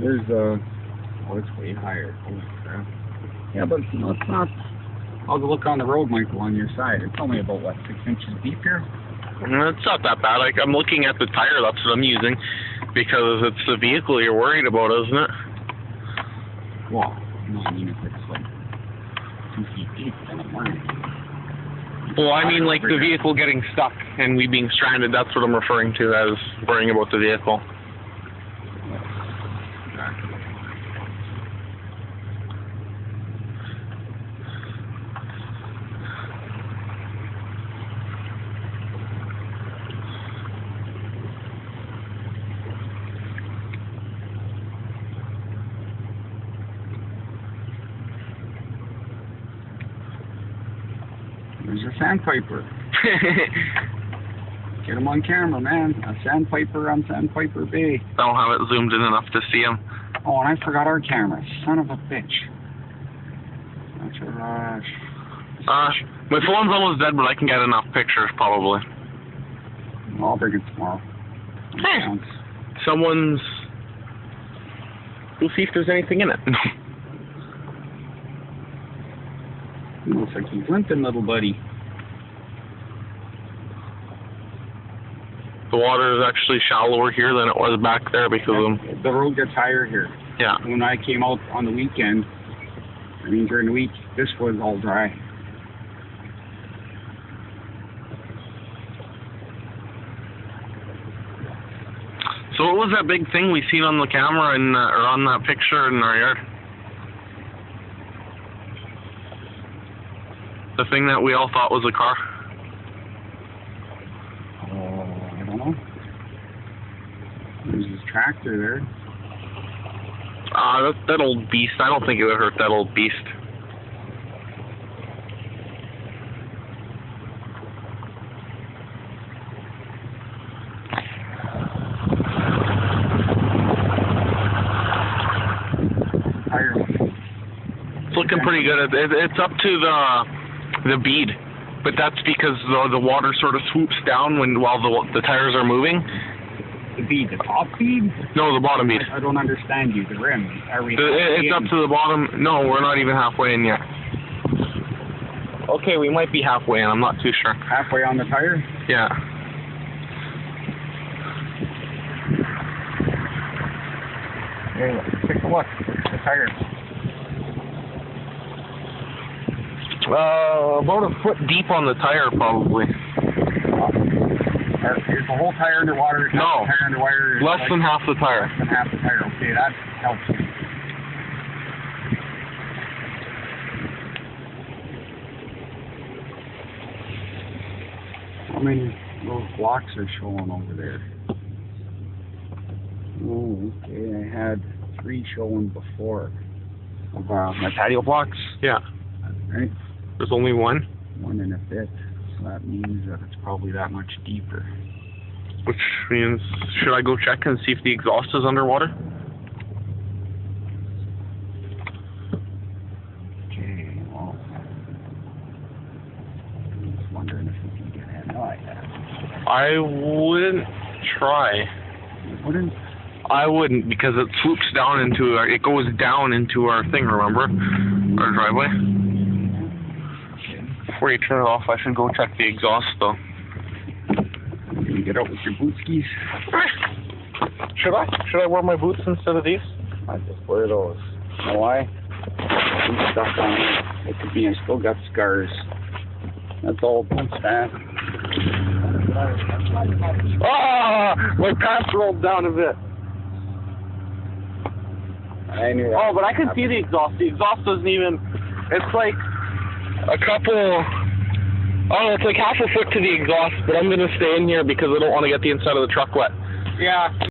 There's oh, it's way higher. Holy crap. Yeah, but no, it's not. I'll look on the road, Michael, on your side. It's only about, what, 6 inches deep here? It's not that bad. Like, I'm looking at the tire, that's what I'm using, because it's the vehicle you're worried about, isn't it? Well, no, I mean, if it's like 2 feet deep, then I'm worried. Well, I mean, like, the vehicle getting stuck and we being stranded, that's what I'm referring to as worrying about the vehicle. Exactly. There's a sandpiper. Get him on camera, man. A sandpiper on Sandpiper Bay. I don't have it zoomed in enough to see him. Oh, and I forgot our camera. Son of a bitch. That's a rush. My phone's almost dead, but I can get enough pictures, probably. I'll bring it tomorrow. Hey. Someone's... We'll see if there's anything in it. Looks like he's limping, little buddy. The water is actually shallower here than it was back there because of... The road gets higher here. Yeah. When I came out on the weekend, I mean during the week, this was all dry. So what was that big thing we seen on the camera and or on that picture in our yard? The thing that we all thought was a car. I don't know. There's his tractor there. That old beast. I don't think it would hurt that old beast. It's looking pretty good. It's up to the bead, but that's because the water sort of swoops down while the tires are moving. The bead, the top bead? No, the bottom bead. I don't understand you. The rim. Are we? It's up to the bottom. No, we're not even halfway in yet. Okay, we might be halfway in. I'm not too sure. Halfway on the tire? Yeah. Hey, take a look. The tire. About a foot deep on the tire, probably. Is the whole tire underwater? No. Tire underwater? Less than half the tire. Less than half the tire. Okay, that helps you. How many those blocks are showing over there? Oh, okay. I had 3 showing before. Of my patio blocks? Yeah. Right? There's only one? 1 and a bit. So that means that it's probably that much deeper. Which means, should I go check and see if the exhaust is underwater? Okay, well, I'm just wondering if we can get in. No, I wouldn't try. You wouldn't? I wouldn't, because it swoops down into it goes down into our thing, remember? Our driveway. Before you turn it off, I should go check the exhaust, though. Can you get out with your bootskis? Should I? Should I wear my boots instead of these? I just wear those. You know why? Some stuff on me. It could be I still got scars. That's all. Don't stand. Ah! My pants rolled down a bit. I knew. Oh, but I can see the exhaust. The exhaust doesn't even... It's like a couple... Oh, it's like half a foot to the exhaust, but I'm going to stay in here because I don't want to get the inside of the truck wet. Yeah.